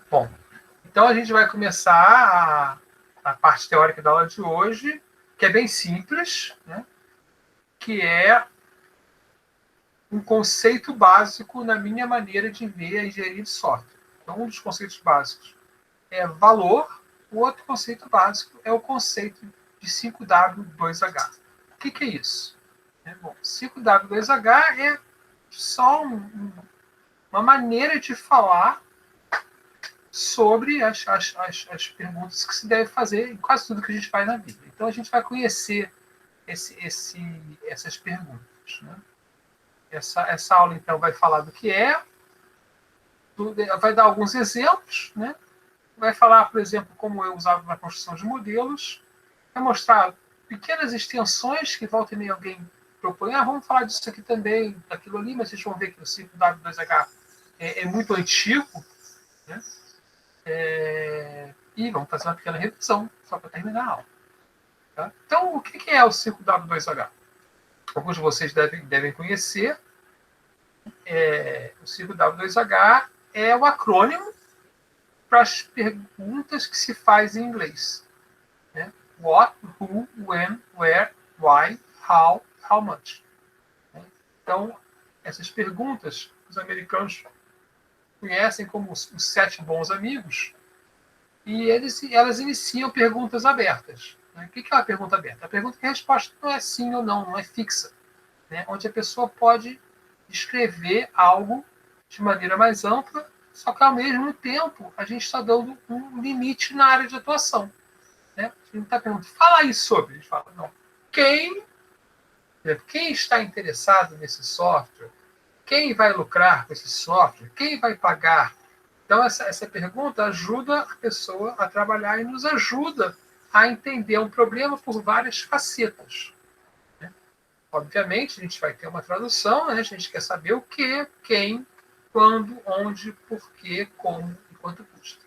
Bom, então a gente vai começar a parte teórica da aula de hoje, que é bem simples, né? Que é um conceito básico na minha maneira de ver a engenharia de software. Então, um dos conceitos básicos é valor, o outro conceito básico é o conceito de 5W2H. O que é isso? Bom, 5W2H é só uma maneira de falar sobre as perguntas que se deve fazer em quase tudo que a gente faz na vida. Então, a gente vai conhecer essas perguntas. Né? Essa aula, então, vai falar do que é, vai dar alguns exemplos, né? Vai falar, por exemplo, como eu usava na construção de modelos, vai mostrar pequenas extensões que volta e meia alguém propõe. Vamos falar disso aqui também, daquilo ali, mas vocês vão ver que o 5W2H é muito antigo, né? E vamos fazer uma pequena revisão, só para terminar a aula. Tá? Então, o que é o 5W2H? Alguns de vocês devem conhecer. O 5W2H é o acrônimo para as perguntas que se faz em inglês. Né? What, who, when, where, why, how much. Então, essas perguntas, os americanos conhecem como os 7 bons amigos, e elas iniciam perguntas abertas. Né? O que é uma pergunta aberta? A pergunta que a resposta não é sim ou não, não é fixa. Né? Onde a pessoa pode descrever algo de maneira mais ampla, só que, ao mesmo tempo, a gente está dando um limite na área de atuação. Né? A gente está perguntando, fala aí sobre. A gente fala, não. Quem está interessado nesse software? Quem vai lucrar com esse software? Quem vai pagar? Então, essa pergunta ajuda a pessoa a trabalhar e nos ajuda a entender um problema por várias facetas. Né? Obviamente, a gente vai ter uma tradução, né? A gente quer saber o que, quem, quando, onde, porquê, como e quanto custa.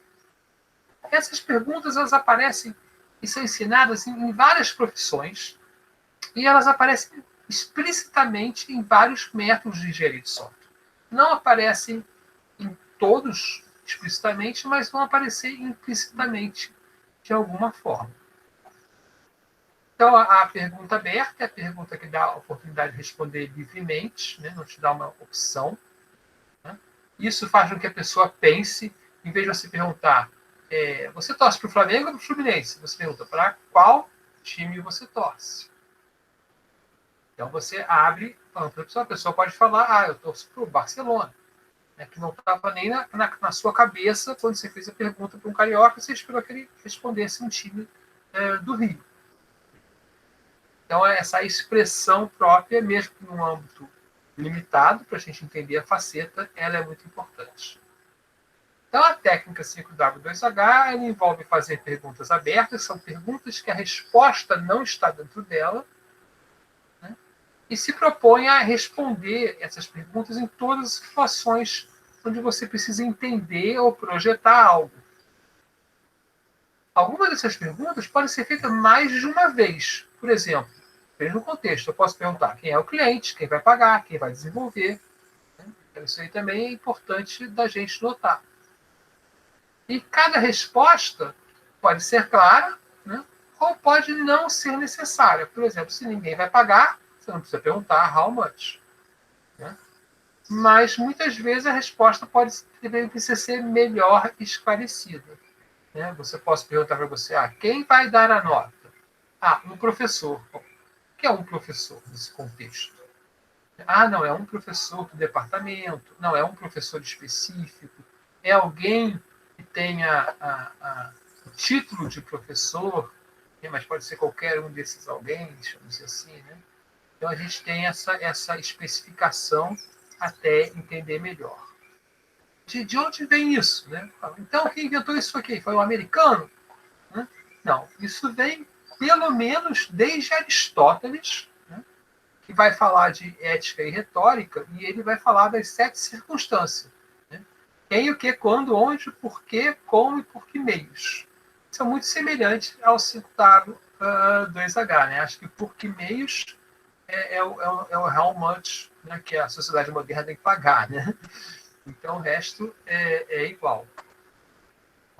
Essas perguntas elas aparecem e são ensinadas em várias profissões e elas aparecem explicitamente em vários métodos de engenharia de software. Não aparecem em todos explicitamente, mas vão aparecer implicitamente de alguma forma. Então, a pergunta aberta é a pergunta que dá a oportunidade de responder livremente, né? Não te dá uma opção. Né? Isso faz com que a pessoa pense, em vez de você perguntar, você torce para o Flamengo ou para o Fluminense? Você pergunta, para qual time você torce? Então, você abre a pessoa pode falar, eu torço para o Barcelona. Né, que não estava nem na sua cabeça quando você fez a pergunta para um carioca, você esperou que ele respondesse um time do Rio. Então, essa expressão própria, mesmo que num âmbito limitado, para a gente entender a faceta, ela é muito importante. Então, a técnica 5W2H ela envolve fazer perguntas abertas, são perguntas que a resposta não está dentro dela, né, e se propõe a responder essas perguntas em todas as situações onde você precisa entender ou projetar algo. Algumas dessas perguntas podem ser feitas mais de uma vez. Por exemplo, no contexto, eu posso perguntar quem é o cliente, quem vai pagar, quem vai desenvolver. Então, isso aí também é importante da gente notar. E cada resposta pode ser clara, né, ou pode não ser necessária. Por exemplo, se ninguém vai pagar, você não precisa perguntar how much. Né? Mas muitas vezes a resposta precisa ser melhor esclarecida. Né? Você pode perguntar para você, quem vai dar a nota? Um professor. O que é um professor nesse contexto? Não, é um professor do departamento, não, é um professor específico, é alguém que tenha o título de professor, mas pode ser qualquer um desses alguém, chamamos assim, né? Então a gente tem essa especificação até entender melhor. De onde vem isso? Né? Então, quem inventou isso aqui? Foi um americano? Né? Não, isso vem pelo menos desde Aristóteles, né? Que vai falar de ética e retórica, e ele vai falar das 7 circunstâncias. Né? Quem, o que, quando, onde, por quê, como e por que meios. São muito semelhantes ao 5W2H. Né? Acho que por que meios é o how much, né? Que a sociedade moderna tem que pagar. Né? Então, o resto é igual.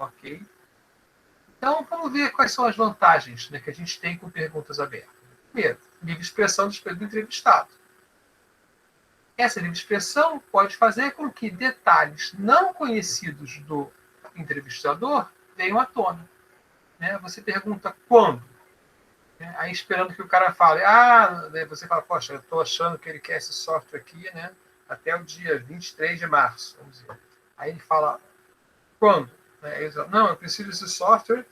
Ok? Então, vamos ver quais são as vantagens, né, que a gente tem com perguntas abertas. Primeiro, livre expressão do entrevistado. Essa livre expressão pode fazer com que detalhes não conhecidos do entrevistador venham à tona. Né? Você pergunta quando, né? Aí esperando que o cara fale, você fala, poxa, eu estou achando que ele quer esse software aqui, né, até o dia 23 de março, vamos dizer. Aí ele fala, quando? Né? Ele fala, não, eu preciso desse software,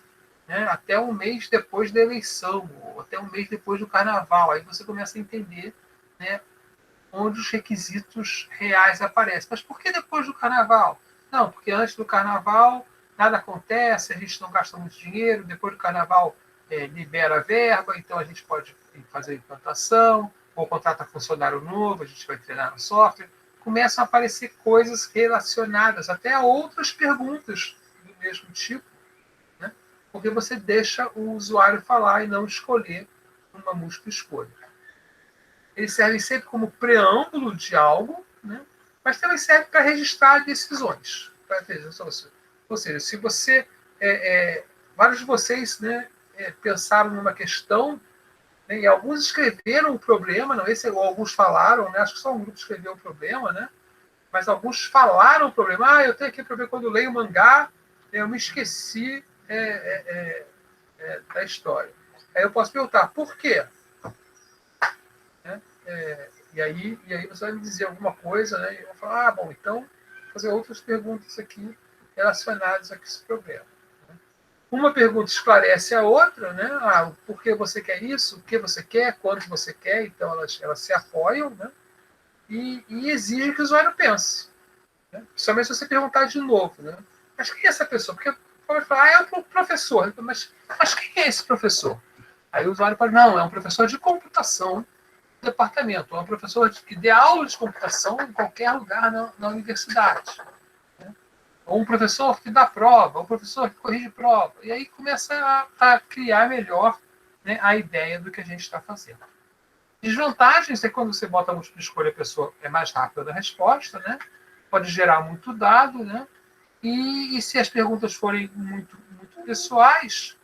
né, até um mês depois da eleição, ou até um mês depois do carnaval. Aí você começa a entender, né, onde os requisitos reais aparecem. Mas por que depois do carnaval? Não, porque antes do carnaval nada acontece, a gente não gasta muito dinheiro, depois do carnaval libera a verba, então a gente pode fazer implantação, ou contrata funcionário novo, a gente vai treinar no software. Começam a aparecer coisas relacionadas até a outras perguntas do mesmo tipo, né? Porque você deixa o usuário falar e não escolher uma múltipla escolha. Eles servem sempre como preâmbulo de algo, né? Mas também serve para registrar decisões. Ou seja, se você. Vários de vocês, né, pensaram numa questão, né, e alguns escreveram o problema, não, ou alguns falaram, né, acho que só um grupo escreveu o problema, né, mas alguns falaram o problema. Eu tenho aqui o problema quando eu leio o mangá, eu me esqueci da história. Aí eu posso perguntar, por quê? Né? E aí você vai me dizer alguma coisa, né? E eu vou falar, bom, então vou fazer outras perguntas aqui relacionadas a esse problema. Né? Uma pergunta esclarece a outra, né? Por que você quer isso? O que você quer? Quando você quer? Então elas se apoiam, né? E exigem que o usuário pense. Né? Principalmente se você perguntar de novo, né? Mas quem é essa pessoa? Porque pode falar, é o professor. Mas quem é esse professor? Aí o usuário pode, não, é um professor de computação departamento, ou um professor que dê aula de computação em qualquer lugar na universidade. Né? Ou um professor que dá prova, ou um professor que corrige prova. E aí começa a criar melhor, né, a ideia do que a gente está fazendo. Desvantagens é quando você bota a múltipla escolha, a pessoa é mais rápida na resposta, né? Pode gerar muito dado, né? E se as perguntas forem muito pessoais,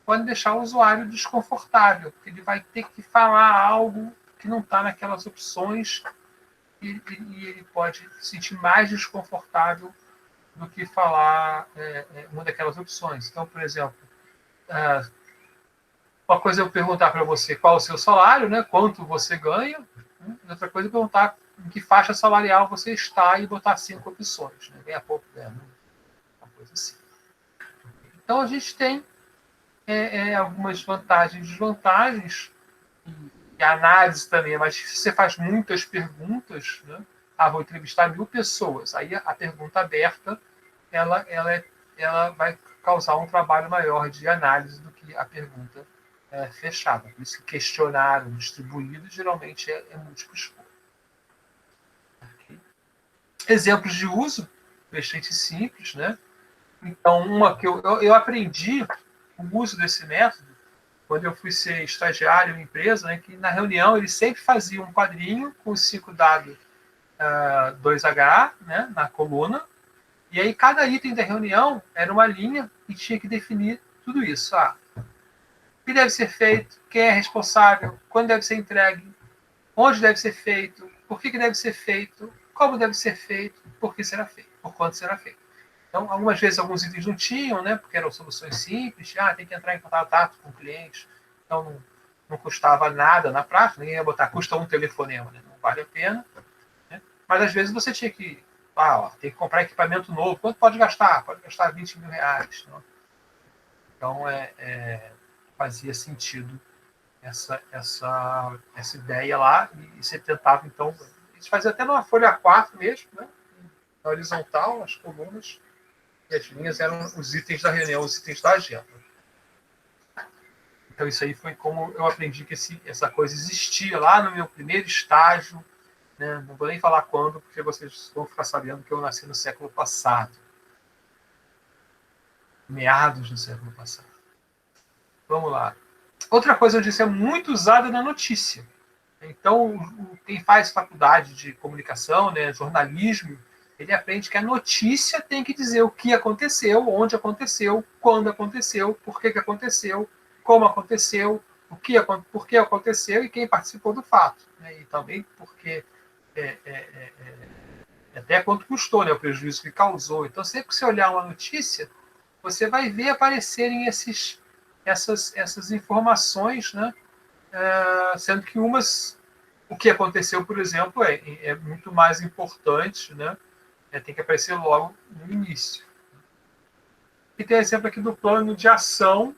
pode deixar o usuário desconfortável, porque ele vai ter que falar algo que não está naquelas opções e ele pode se sentir mais desconfortável do que falar uma daquelas opções. Então, por exemplo, uma coisa é eu perguntar para você qual é o seu salário, né, quanto você ganha, né, e outra coisa é perguntar em que faixa salarial você está e botar 5 opções. Né, ganha pouco, ganha muito, uma coisa assim. Então, a gente tem algumas vantagens e desvantagens, e a análise também, mas se você faz muitas perguntas, né? Vou entrevistar 1000 pessoas, aí a pergunta aberta ela vai causar um trabalho maior de análise do que a pergunta fechada. Por isso que questionário distribuído geralmente é múltiplo escolha. Okay. Exemplos de uso, bastante simples, né? Então, uma que eu aprendi o uso desse método quando eu fui ser estagiário em empresa, né, que na reunião eles sempre faziam um quadrinho com os 5 dados 2H, né, na coluna, e aí cada item da reunião era uma linha e tinha que definir tudo isso. O que deve ser feito, quem é responsável, quando deve ser entregue, onde deve ser feito, por que deve ser feito, como deve ser feito, por que será feito, por quanto será feito. Então, algumas vezes, alguns itens não tinham, né, porque eram soluções simples, tem que entrar em contato com o cliente, então não custava nada na prática, ninguém ia botar, custa um telefonema, né, não vale a pena. Né? Mas, às vezes, você tinha que, tem que comprar equipamento novo, quanto pode gastar? Pode gastar 20 mil reais. Né? Então, fazia sentido essa ideia lá, e você tentava, então, a gente fazia até numa folha A4 mesmo, né, na horizontal, as colunas, e as linhas eram os itens da reunião, os itens da agenda. Então, isso aí foi como eu aprendi que essa coisa existia lá no meu primeiro estágio. Né? Não vou nem falar quando, porque vocês vão ficar sabendo que eu nasci no século passado. Meados do século passado. Vamos lá. Outra coisa, eu disse, é muito usada na notícia. Então, quem faz faculdade de comunicação, né, jornalismo, Ele aprende que a notícia tem que dizer o que aconteceu, onde aconteceu, quando aconteceu, por que aconteceu, como aconteceu, por que aconteceu e quem participou do fato. Né? E também porque até quanto custou, né, o prejuízo que causou. Então, sempre que você olhar uma notícia, você vai ver aparecerem essas informações, né, sendo que o que aconteceu, por exemplo, é muito mais importante, né, tem que aparecer logo no início. E tem exemplo aqui do plano de ação,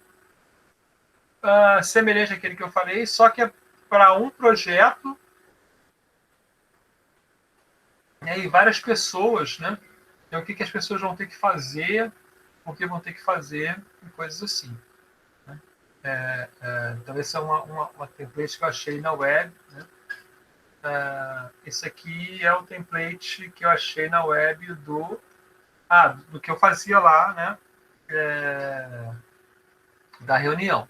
semelhante àquele que eu falei, só que é para um projeto, né, e várias pessoas, né? Então, o que as pessoas vão ter que fazer, por que vão ter que fazer, e coisas assim. Né? Então, essa é uma template que eu achei na web. Né? Esse aqui é o template que eu achei na web do que eu fazia lá, né? Da reunião.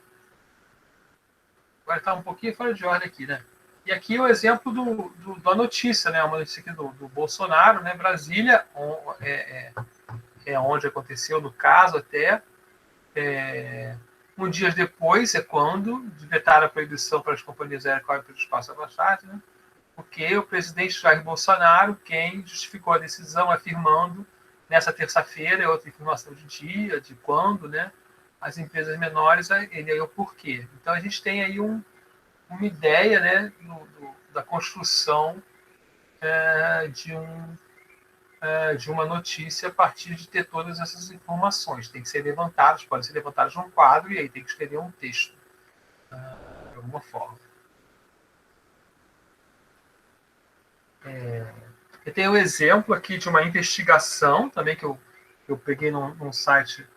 Agora está um pouquinho fora de ordem aqui, né? E aqui é o exemplo da notícia, né? Uma notícia aqui do Bolsonaro, né? Brasília, onde aconteceu, no caso, até. Um dia depois é quando vetaram a proibição para as companhias aéreas correm pelo espaço abaixado, né? Porque o presidente Jair Bolsonaro, quem justificou a decisão afirmando, nessa terça-feira, é outra informação de dia, de quando, né? As empresas menores, ele é o porquê. Então, a gente tem aí uma ideia, né, da construção de uma notícia a partir de ter todas essas informações. Tem que ser levantadas, podem ser levantadas num quadro e aí tem que escrever um texto, de alguma forma. Eu tenho um exemplo aqui de uma investigação também que eu peguei num site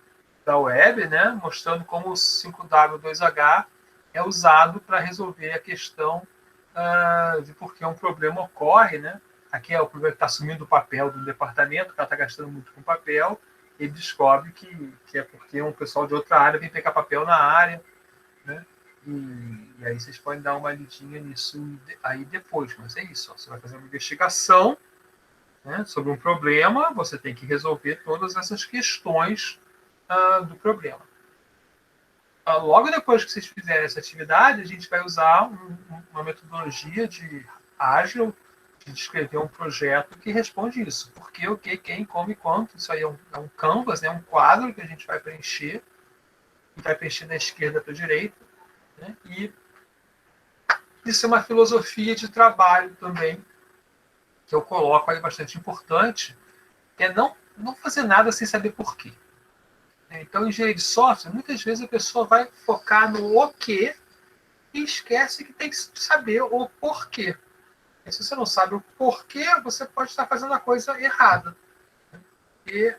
da web, né, mostrando como o 5W2H é usado para resolver a questão de por que um problema ocorre, né? Aqui é o problema que está assumindo o papel do departamento, o cara está gastando muito com papel, ele descobre que é porque um pessoal de outra área vem pegar papel na área, né? E aí vocês podem dar uma lidinha nisso aí depois, mas é isso, ó, você vai fazer uma investigação, né, sobre um problema, você tem que resolver todas essas questões do problema. Logo depois que vocês fizerem essa atividade, a gente vai usar uma metodologia de ágil de descrever um projeto que responde isso. Por que, o que, quem, como e quanto. Isso aí é um canvas, né, um quadro que a gente vai preencher. E vai preencher da esquerda para a direita. Né, e isso é uma filosofia de trabalho também, que eu coloco aí bastante importante, que é não fazer nada sem saber por quê. Então, em engenharia de software, muitas vezes a pessoa vai focar no o quê e esquece que tem que saber o porquê. E se você não sabe o porquê, você pode estar fazendo a coisa errada. E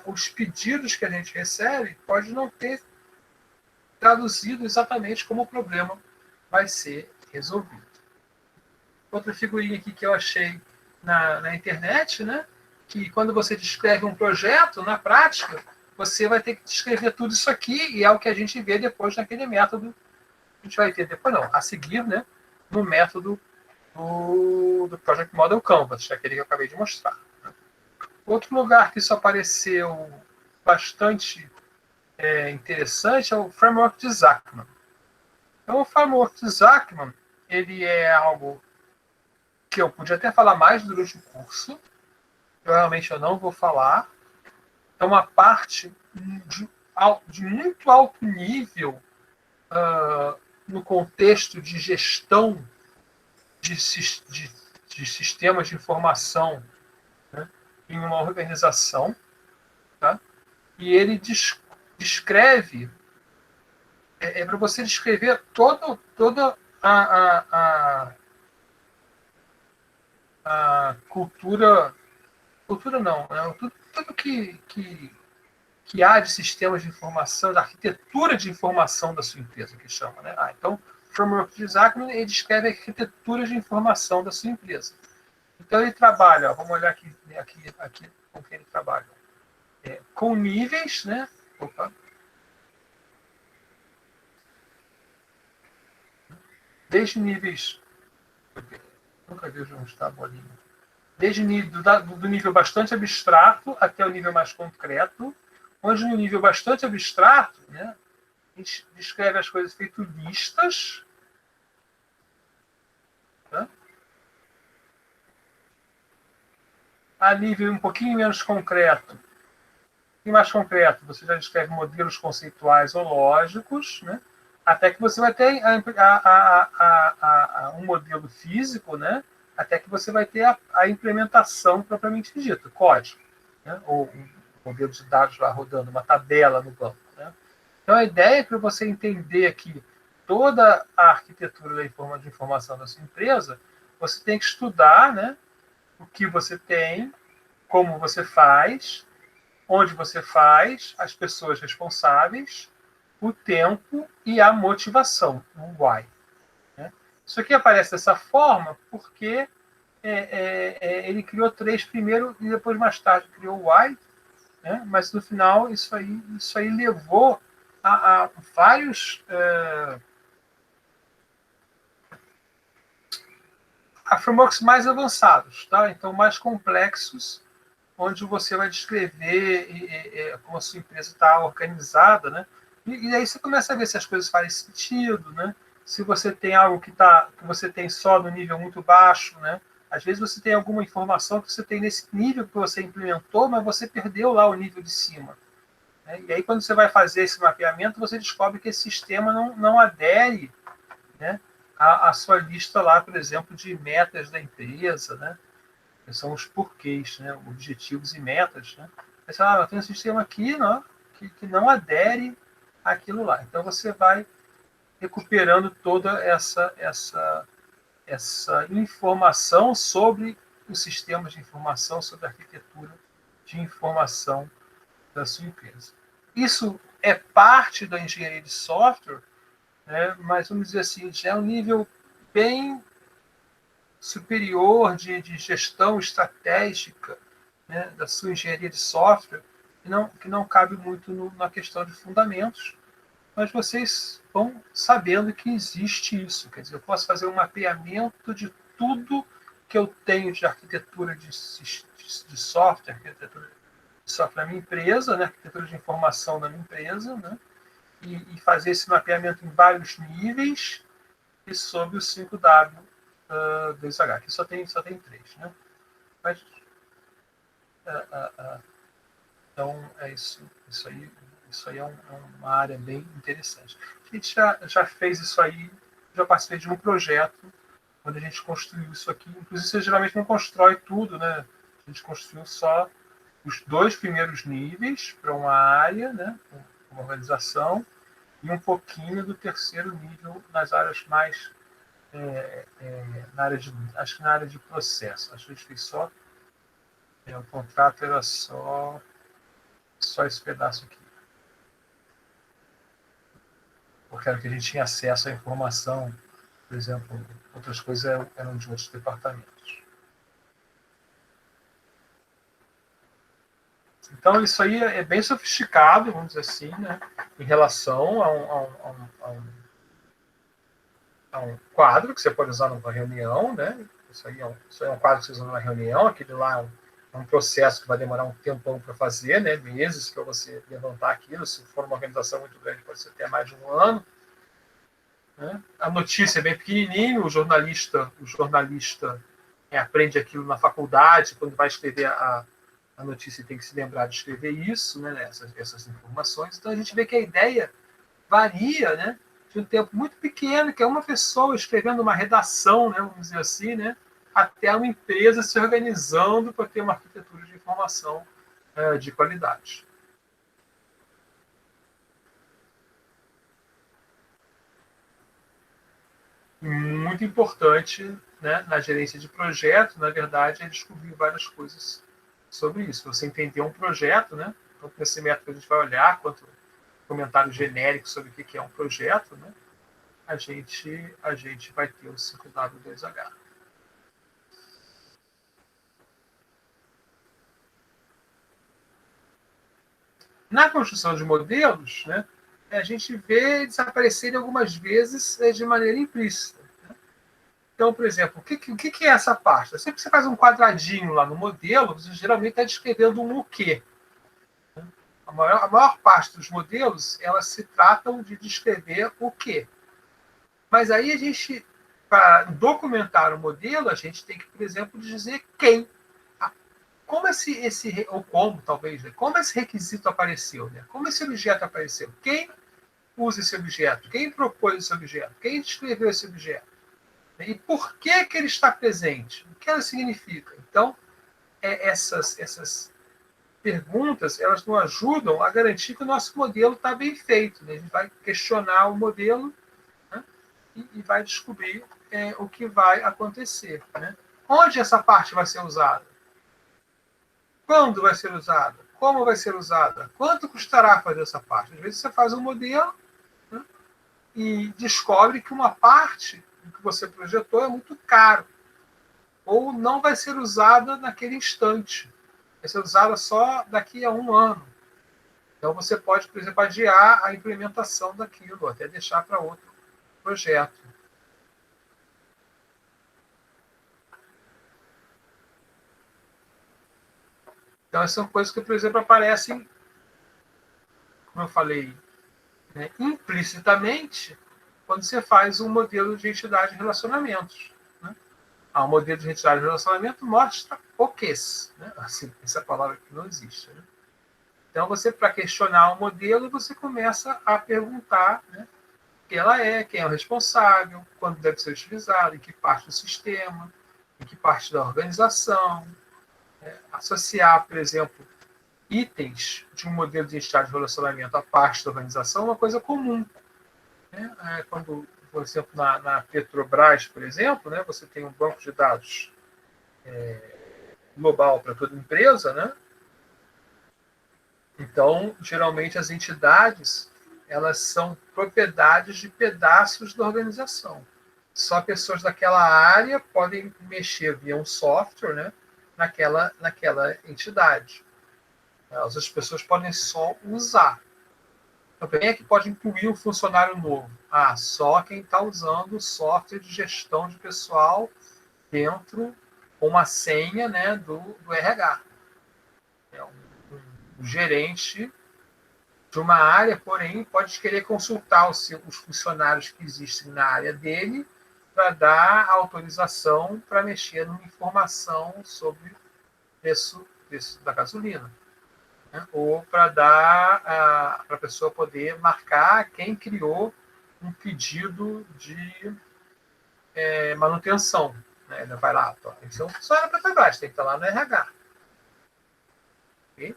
os pedidos que a gente recebe pode não ter traduzido exatamente como o problema vai ser resolvido. Outra figurinha aqui que eu achei na internet, né? Que quando você descreve um projeto, na prática, você vai ter que descrever tudo isso aqui, e é o que a gente vê depois naquele método. A gente vai ver depois, não, a seguir, né? No método do Project Model Canvas, aquele que eu acabei de mostrar. Outro lugar que isso apareceu bastante interessante é o Framework de Zachman. Então, o Framework de Zachman, ele é algo que eu podia até falar mais durante o curso, provavelmente eu não vou falar. É uma parte de muito alto nível no contexto de gestão de sistemas de informação, né, em uma organização. Tá? E ele descreve, para você descrever toda a cultura não, né? Tudo que há de sistemas de informação, da arquitetura de informação da sua empresa, que chama. Né? Então, o Framework de Zachman, ele descreve a arquitetura de informação da sua empresa. Então, ele trabalha, vamos olhar aqui com que ele trabalha. Com níveis, né? Desde níveis. Nunca vejo onde está a bolinha. desde do nível bastante abstrato até o nível mais concreto, onde no nível bastante abstrato, né, a gente descreve as coisas feito listas, tá? A nível um pouquinho menos concreto, e mais concreto, você já descreve modelos conceituais ou lógicos, né? Até que você vai ter um modelo físico, né? Até que você vai ter a implementação propriamente dita, código, né? Ou um modelo de dados lá rodando, uma tabela no banco. Né? Então, a ideia é para você entender aqui toda a arquitetura de informação da sua empresa, você tem que estudar, né, o que você tem, como você faz, onde você faz, as pessoas responsáveis, o tempo e a motivação, um why. Né? Isso aqui aparece dessa forma porque ele criou 3 primeiro e depois mais tarde criou o why, né? Mas no final isso aí levou a vários a frameworks mais avançados, tá? Então mais complexos, onde você vai descrever como a sua empresa está organizada, né? E aí você começa a ver se as coisas fazem sentido, né? Se você tem algo que você tem só no nível muito baixo, né? Às vezes você tem alguma informação que você tem nesse nível que você implementou, mas você perdeu lá o nível de cima. Né? E aí quando você vai fazer esse mapeamento, você descobre que esse sistema não adere, né, à sua lista lá, por exemplo, de metas da empresa, né? São os porquês, né? Objetivos e metas. Né? Aí você fala, tem um sistema aqui, né, que não adere àquilo lá. Então você vai recuperando toda essa informação sobre os sistemas de informação, sobre a arquitetura de informação da sua empresa. Isso é parte da engenharia de software, né, mas vamos dizer assim, já é um nível bem superior de gestão estratégica, né, da sua engenharia de software, que não cabe muito na questão de fundamentos, mas vocês vão sabendo que existe isso. Quer dizer, eu posso fazer um mapeamento de tudo que eu tenho de arquitetura de software, arquitetura de software na minha empresa, né, arquitetura de informação na minha empresa, né, e fazer esse mapeamento em vários níveis e sobre o 5W 2H. Aqui só tem 3. Né? Mas, então, é isso. Isso aí uma área bem interessante. A gente já fez isso aí, já participei de um projeto onde a gente construiu isso aqui. Inclusive, você geralmente não constrói tudo, né? A gente construiu só os 2 primeiros níveis para uma área, né? Uma organização, e um pouquinho do 3º nível nas áreas mais acho que na área de processo. Acho que a gente fez só. O contrato era só esse pedaço aqui. Porque era que a gente tinha acesso à informação, por exemplo, outras coisas eram de outros departamentos. Então, isso aí é bem sofisticado, vamos dizer assim, né, em relação a um quadro que você pode usar numa reunião, né? Isso aí é um quadro que você usa numa reunião, aquele lá é um processo que vai demorar um tempão para fazer, né? Meses para você levantar aquilo. Se for uma organização muito grande, pode ser até mais de um ano. Né? A notícia é bem pequenininha, o jornalista aprende aquilo na faculdade, quando vai escrever a notícia tem que se lembrar de escrever isso, né? Essas informações. Então a gente vê que a ideia varia, né? De um tempo muito pequeno, que é uma pessoa escrevendo uma redação, né, vamos dizer assim, né, até uma empresa se organizando para ter uma arquitetura de informação de qualidade. Muito importante, né, na gerência de projeto, na verdade, é descobrir várias coisas sobre isso. Você entender um projeto, né, tanto nesse método que a gente vai olhar, quanto comentário genérico sobre o que é um projeto, né, a gente vai ter o 5W2H. Na construção de modelos, né, a gente vê desaparecerem algumas vezes de maneira implícita. Né? Então, por exemplo, o que é essa pasta? Sempre que você faz um quadradinho lá no modelo, você geralmente está descrevendo um quê. A maior parte dos modelos, elas se tratam de descrever o quê. Mas aí a gente, para documentar o modelo, a gente tem que, por exemplo, dizer quem. Como ou como, talvez, né? Como esse requisito apareceu, né? Como esse objeto apareceu. Quem usa esse objeto? Quem propôs esse objeto? Quem descreveu esse objeto? E por que ele está presente? O que ela significa? Então, essas perguntas, elas nos ajudam a garantir que o nosso modelo está bem feito. Né? A gente vai questionar o modelo, né? e vai descobrir o que vai acontecer. Né? Onde essa parte vai ser usada? Quando vai ser usada? Como vai ser usada? Quanto custará fazer essa parte? Às vezes você faz um modelo, né? E descobre que uma parte que você projetou é muito caro, ou não vai ser usada naquele instante. Vai ser usada só daqui a um ano. Então você pode, por exemplo, adiar a implementação daquilo, até deixar para outro projeto. Então, essas são coisas que, por exemplo, aparecem, como eu falei, né, implicitamente, quando você faz um modelo de entidade de relacionamentos. Né? Um modelo de entidade de relacionamento mostra o que. Né? Assim, essa palavra que não existe. Né? Então, você, para questionar o modelo, você começa a perguntar, né, quem ela é, quem é o responsável, quando deve ser utilizado, em que parte do sistema, em que parte da organização. Associar, por exemplo, itens de um modelo de entidade de relacionamento à parte da organização é uma coisa comum. Né? Quando, por exemplo, na Petrobras, por exemplo, né, você tem um banco de dados global para toda empresa, né? Então, geralmente, as entidades elas são propriedades de pedaços da organização. Só pessoas daquela área podem mexer via um software, né, naquela entidade. As outras pessoas podem só usar. Então, quem é que pode incluir um funcionário novo? Só quem está usando o software de gestão de pessoal dentro com uma senha, né, do RH. É um gerente de uma área, porém, pode querer consultar os funcionários que existem na área dele para dar autorização para mexer numa informação sobre o preço da gasolina. Né? Ou para dar para a pessoa poder marcar quem criou um pedido de manutenção. Né? Ele vai lá, isso é um funcionário da Petrobras, tem que estar lá no RH. Okay?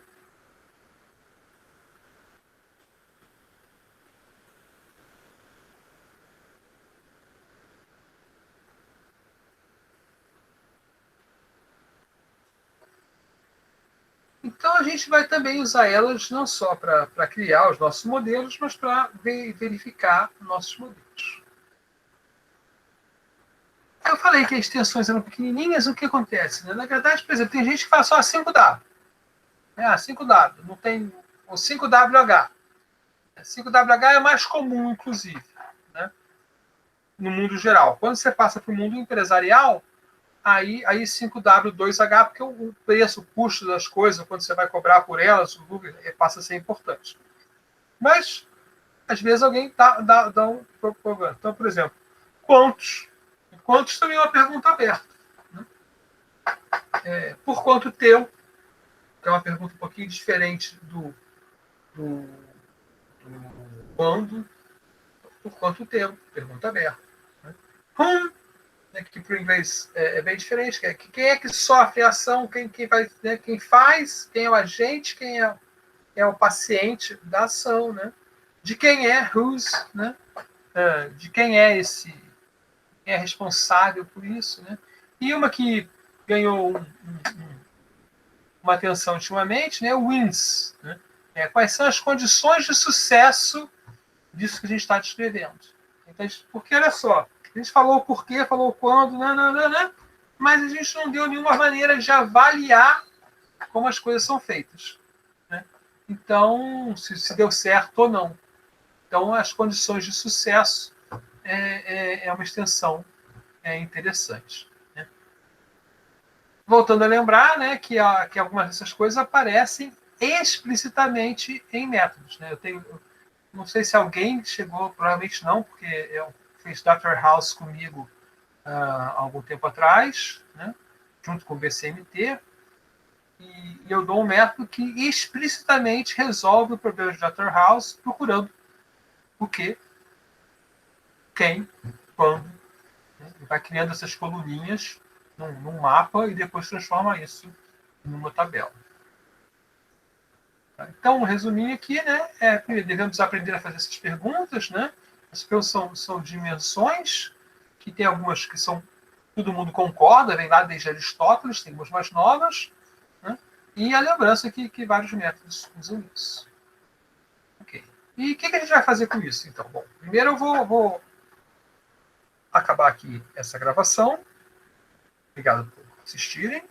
Então, a gente vai também usar elas não só para criar os nossos modelos, mas para verificar nossos modelos. Eu falei que as extensões eram pequenininhas, o que acontece? Né? Na verdade, por exemplo, tem gente que faz só 5W. 5W, não tem o 5WH. 5WH é mais comum, inclusive, né? No mundo geral. Quando você passa para o mundo empresarial, aí 5W2H, porque o preço, o custo das coisas, quando você vai cobrar por elas, passa a ser importante. Mas, às vezes, alguém dá um problema. Então, por exemplo, quantos? Quantos também é uma pergunta aberta. Né? Por quanto teu? Que é uma pergunta um pouquinho diferente do quando. Por quanto tempo? Pergunta aberta. Né? Whom, né, que para o inglês é bem diferente. Quem é que sofre a ação? Quem faz? Quem é o agente? Quem é o paciente da ação? Né? De quem é? Whose? Né? De quem é quem é responsável por isso? Né? E uma que ganhou uma atenção ultimamente, né? Wins. Né? Quais são as condições de sucesso disso que a gente está descrevendo? Então, porque, olha só, a gente falou o porquê, falou quando, mas a gente não deu nenhuma maneira de avaliar como as coisas são feitas. Né? Então, se deu certo ou não. Então, as condições de sucesso é uma extensão interessantes. Né? Voltando a lembrar, né, que algumas dessas coisas aparecem explicitamente em métodos. Né? Não sei se alguém chegou, provavelmente não, porque eu fiz Dr. House comigo há algum tempo atrás, né, junto com o BCMT, e eu dou um método que explicitamente resolve o problema de Dr. House procurando o que, quem, quando. Né? Vai criando essas coluninhas num mapa e depois transforma isso numa tabela. Então, um resuminho aqui, né? Devemos aprender a fazer essas perguntas, né? Essas perguntas são dimensões, que tem algumas que são todo mundo concorda, vem lá desde Aristóteles, tem umas mais novas, né? E a lembrança que vários métodos usam isso. Ok. E o que a gente vai fazer com isso, então? Bom, primeiro eu vou acabar aqui essa gravação. Obrigado por assistirem.